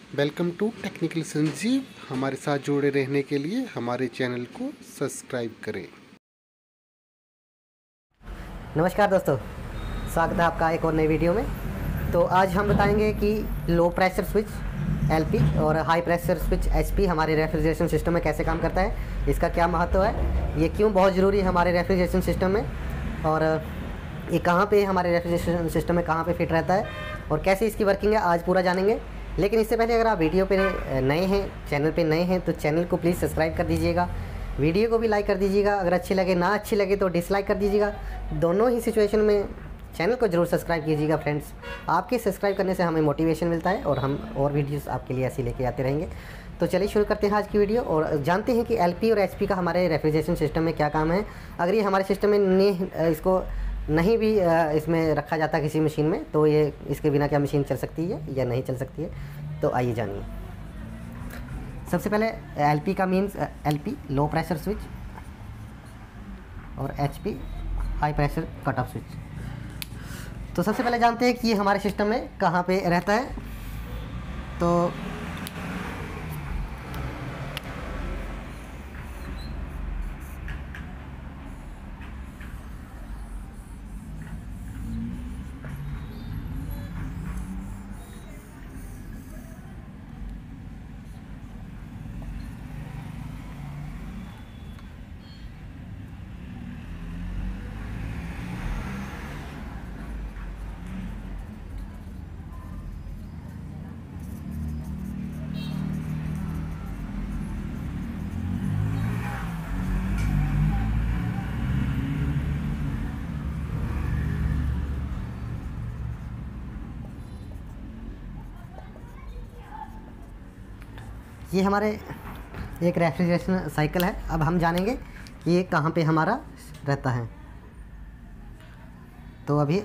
Welcome to technical Sanjeev. हमारे साथ जुड़े रहने के लिए हमारे चैनल को सब्सक्राइब करें। नमस्कार दोस्तों, स्वागत है आपका एक और नई वीडियो में। तो आज हम बताएंगे कि लो प्रेशर स्विच एलपी और हाई प्रेशर स्विच एचपी हमारे रेफ्रिजरेशन सिस्टम में कैसे काम करता है, इसका क्या महत्व है, ये क्यों बहुत ज़रूरी है हमारे रेफ्रिजरेशन सिस्टम में, और ये कहाँ पे हमारे रेफ्रिजरेशन सिस्टम में कहाँ पे फिट रहता है और कैसे इसकी वर्किंग है, आज पूरा जानेंगे। लेकिन इससे पहले अगर आप वीडियो पे नए हैं, चैनल पे नए हैं, तो चैनल को प्लीज़ सब्सक्राइब कर दीजिएगा, वीडियो को भी लाइक कर दीजिएगा। अगर अच्छी लगे, ना अच्छी लगे तो डिसलाइक कर दीजिएगा। दोनों ही सिचुएशन में चैनल को ज़रूर सब्सक्राइब कीजिएगा फ्रेंड्स। आपके सब्सक्राइब करने से हमें मोटिवेशन मिलता है और हम और वीडियोस आपके लिए ऐसी लेके आते रहेंगे। तो चलिए शुरू करते हैं आज की वीडियो और जानते हैं कि एलपी और एचपी का हमारे रेफ्रिजरेशन सिस्टम में क्या काम है। अगर ये हमारे सिस्टम में इसको नहीं भी इसमें रखा जाता किसी मशीन में, तो ये इसके बिना क्या मशीन चल सकती है या नहीं चल सकती है, तो आइए जानिए। सबसे पहले एलपी का means LP low pressure switch और HP high pressure cut off switch. तो सबसे पहले जानते हैं कि ये हमारे सिस्टम में कहाँ पे रहता है। तो ये हमारे एक रेफ्रिजरेशन साइकिल है। अब हम जानेंगे कि ये कहाँ पे हमारा रहता है। तो अभी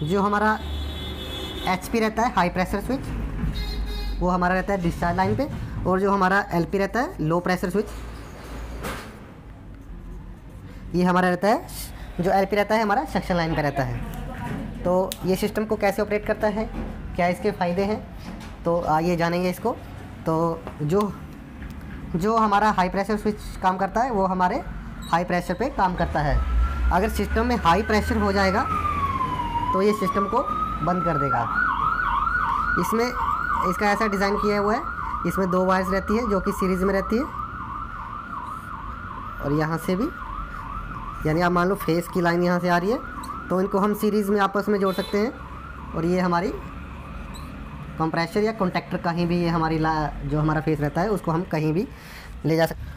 जो हमारा एचपी रहता है हाई प्रेशर स्विच, वो हमारा रहता है डिस्चार्ज लाइन पे, और जो हमारा एलपी रहता है लो प्रेशर स्विच, ये हमारा रहता है, जो एलपी रहता है हमारा सक्शन लाइन पे रहता है। तो ये सिस्टम को कैसे ऑपरेट करता है, क्या इसके फ़ायदे हैं, तो आइए जानेंगे इसको। तो जो हमारा हाई प्रेशर स्विच काम करता है वो हमारे हाई प्रेशर पे काम करता है। अगर सिस्टम में हाई प्रेशर हो जाएगा तो ये सिस्टम को बंद कर देगा। इसमें इसका ऐसा डिज़ाइन किया हुआ है, इसमें 2 वायर्स रहती है जो कि सीरीज़ में रहती है, और यहाँ से भी, यानी आप मान लो फेस की लाइन यहाँ से आ रही है, तो इनको हम सीरीज़ में आपस में जोड़ सकते हैं। और ये हमारी कंप्रेसर या कॉन्टैक्टर कहीं भी, ये हमारी जो हमारा फेस रहता है उसको हम कहीं भी ले जा सकते हैं।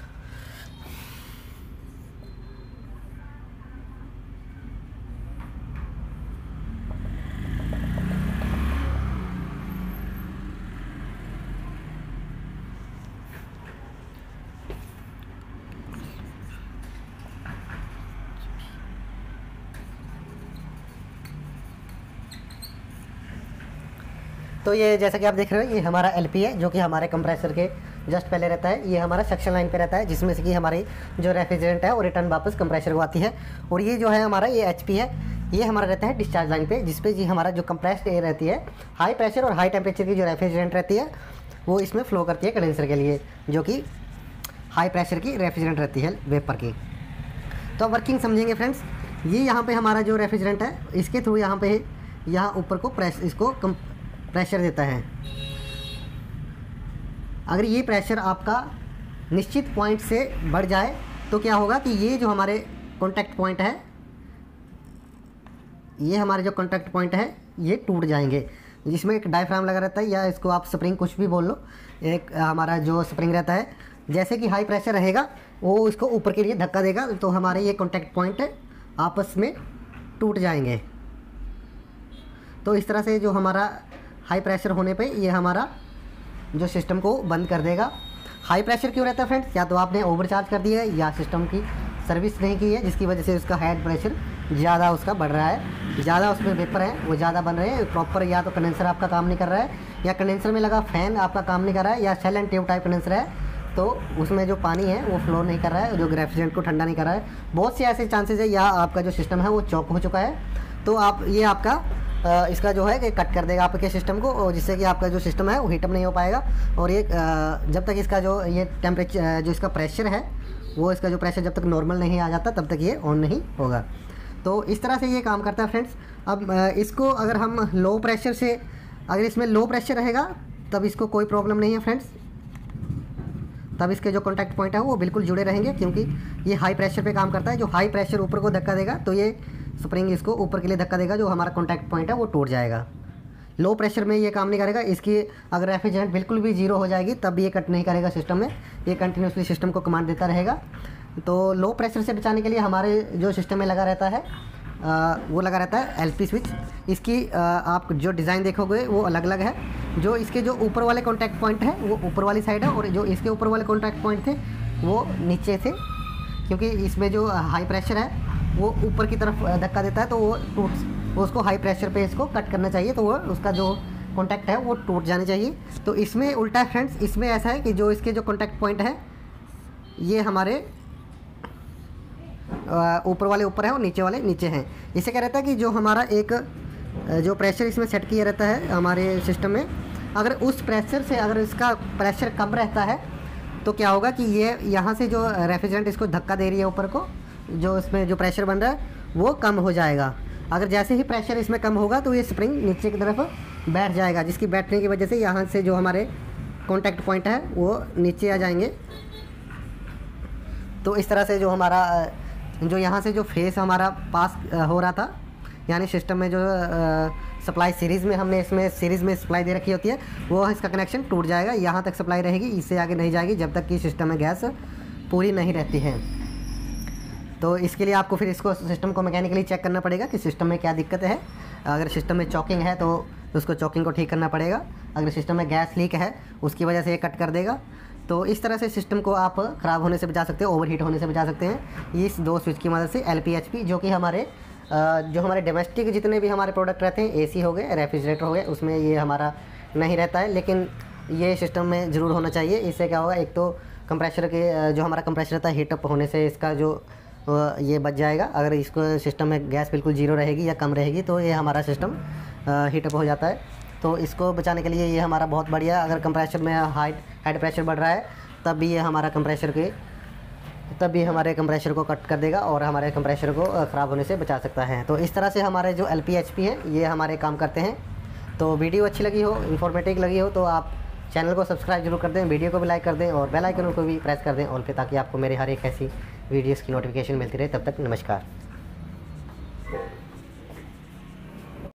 तो ये जैसा कि आप देख रहे हो, ये हमारा एलपी है जो कि हमारे कंप्रेसर के जस्ट पहले रहता है। ये हमारा सक्शन लाइन पे रहता है, जिसमें से कि हमारी जो रेफ्रिजरेंट है वो रिटर्न वापस कंप्रेसर को आती है। और ये जो है हमारा, ये एचपी है, ये हमारा रहता है डिस्चार्ज लाइन पे, जिसपे जी हमारा जो कंप्रेस्ड एयर रहती है, हाई प्रेशर और हाई टेम्परेचर की जो रेफ्रिजरेंट रहती है वो इसमें फ़्लो करती है कंडेंसर के लिए, जो कि हाई प्रेशर की रेफ्रिजरेंट रहती है वेपर की। तो वर्किंग समझेंगे फ्रेंड्स। ये यहाँ पे हमारा जो रेफ्रिजरेंट है, इसके थ्रू यहाँ पे यहाँ ऊपर को इसको प्रेशर देता है। अगर ये प्रेशर आपका निश्चित पॉइंट से बढ़ जाए तो क्या होगा कि ये जो हमारे कॉन्टैक्ट पॉइंट है, ये हमारे जो कॉन्टैक्ट पॉइंट है ये टूट जाएंगे। जिसमें एक डायफ्राम लगा रहता है, या इसको आप स्प्रिंग कुछ भी बोल लो, एक हमारा जो स्प्रिंग रहता है, जैसे कि हाई प्रेशर रहेगा वो इसको ऊपर के लिए धक्का देगा, तो हमारे ये कॉन्टैक्ट पॉइंट आपस में टूट जाएंगे। तो इस तरह से जो हमारा हाई प्रेशर होने पे ये हमारा जो सिस्टम को बंद कर देगा। हाई प्रेशर क्यों रहता है फ्रेंड्स? या तो आपने ओवरचार्ज कर दिया है या सिस्टम की सर्विस नहीं की है, जिसकी वजह से उसका हेड प्रेशर ज़्यादा उसका बढ़ रहा है, ज़्यादा उसमें वेपर है वो ज़्यादा बन रहे हैं प्रॉपर। या तो कंडेंसर आपका काम नहीं कर रहा है, या कंडेंसर में लगा फ़ैन आपका काम नहीं कर रहा है, या shell and tube type condenser है, तो उसमें जो पानी है वो फ्लो नहीं कर रहा है, जो रेफ्रिजरेंट को ठंडा नहीं कर रहा है। बहुत से ऐसे चांसेस है, या आपका जो सिस्टम है वो चॉक हो चुका है, तो आप ये आपका इसका जो है कि कट कर देगा आपके सिस्टम को, और जिससे कि आपका जो सिस्टम है वो हीटअप नहीं हो पाएगा। और ये जब तक इसका जो ये टेम्परेचर जो इसका प्रेशर है वो इसका जो प्रेशर जब तक नॉर्मल नहीं आ जाता तब तक ये ऑन नहीं होगा। तो इस तरह से ये काम करता है फ्रेंड्स। अब इसको अगर हम लो प्रेशर से, अगर इसमें लो प्रेशर रहेगा तब इसको कोई प्रॉब्लम नहीं है फ्रेंड्स, तब इसके जो कॉन्टैक्ट पॉइंट है वो बिल्कुल जुड़े रहेंगे, क्योंकि ये हाई प्रेशर पे काम करता है। जो हाई प्रेशर ऊपर को धक्का देगा तो ये स्प्रिंग इसको ऊपर के लिए धक्का देगा, जो हमारा कॉन्टैक्ट पॉइंट है वो टूट जाएगा। लो प्रेशर में ये काम नहीं करेगा। इसकी अगर रेफ्रिजरेंट बिल्कुल भी जीरो हो जाएगी तब ये कट नहीं करेगा सिस्टम में, ये कंटिन्यूसली सिस्टम को कमांड देता रहेगा। तो लो प्रेशर से बचाने के लिए हमारे जो सिस्टम में लगा रहता है वो लगा रहता है एलपी स्विच। इसकी आप जो डिज़ाइन देखोगे वो अलग अलग है। जो इसके जो ऊपर वाले कॉन्टैक्ट पॉइंट है वो ऊपर वाली साइड है, और जो इसके ऊपर वाले कॉन्टैक्ट पॉइंट थे वो नीचे थे, क्योंकि इसमें जो हाई प्रेशर है वो ऊपर की तरफ धक्का देता है, तो वो टूट, उसको हाई प्रेशर पे इसको कट करना चाहिए, तो वो उसका जो कॉन्टैक्ट है वो टूट जाने चाहिए। तो इसमें उल्टा है फ्रेंड्स, इसमें ऐसा है कि जो इसके जो कॉन्टैक्ट पॉइंट है ये हमारे ऊपर वाले ऊपर है और नीचे वाले नीचे हैं। इससे क्या रहता है कि जो हमारा एक जो प्रेशर इसमें सेट किया रहता है हमारे सिस्टम में, अगर उस प्रेशर से अगर इसका प्रेशर कम रहता है तो क्या होगा कि ये यहाँ से जो रेफ्रिजरेंट इसको धक्का दे रही है ऊपर को, जो इसमें जो प्रेशर बन रहा है वो कम हो जाएगा। अगर जैसे ही प्रेशर इसमें कम होगा तो ये स्प्रिंग नीचे की तरफ बैठ जाएगा, जिसकी बैठने की वजह से यहाँ से जो हमारे कॉन्टैक्ट पॉइंट है वो नीचे आ जाएंगे। तो इस तरह से जो हमारा जो यहाँ से जो फेस हमारा पास हो रहा था, यानी सिस्टम में जो सप्लाई सीरीज़ में हमने इसमें सीरीज़ में सप्लाई दे रखी होती है, वो इसका कनेक्शन टूट जाएगा। यहाँ तक सप्लाई रहेगी, इससे आगे नहीं जाएगी जब तक कि सिस्टम में गैस पूरी नहीं रहती है। तो इसके लिए आपको फिर इसको सिस्टम को मैकेनिकली चेक करना पड़ेगा कि सिस्टम में क्या दिक्कत है। अगर सिस्टम में चॉकिंग है तो उसको चॉकिंग को ठीक करना पड़ेगा। अगर सिस्टम में गैस लीक है उसकी वजह से ये कट कर देगा। तो इस तरह से सिस्टम को आप ख़राब होने से बचा सकते हो, ओवरहीट होने से बचा सकते हैं इस दो स्विच की मदद से। एलपी एचपी जो कि हमारे जो हमारे डोमेस्टिक जितने भी हमारे प्रोडक्ट रहते हैं, एसी हो गए, रेफ्रिजरेटर हो गए, उसमें ये हमारा नहीं रहता है, लेकिन ये सिस्टम में ज़रूर होना चाहिए। इससे क्या होगा, एक तो कंप्रेसर के जो हमारा कंप्रेसर रहता है हीटअप होने से इसका जो ये बच जाएगा। अगर इसको सिस्टम में गैस बिल्कुल जीरो रहेगी या कम रहेगी तो ये हमारा सिस्टम हीटअप हो जाता है। तो इसको बचाने के लिए ये हमारा बहुत बढ़िया, अगर कंप्रेसर में हाई प्रेशर बढ़ रहा है तब भी ये हमारा हमारे कंप्रेसर को कट कर देगा और हमारे कंप्रेसर को ख़राब होने से बचा सकता है। तो इस तरह से हमारे जो एलपी एचपी हैं ये हमारे काम करते हैं। तो वीडियो अच्छी लगी हो, इन्फॉर्मेटिव लगी हो तो आप चैनल को सब्सक्राइब जरूर कर दें, वीडियो को भी लाइक कर दें और बेल आइकन को भी प्रेस कर दें ऑल पे, ताकि आपको मेरे हर एक ऐसी वीडियोज़ की नोटिफिकेशन मिलती रहे। तब तक नमस्कार।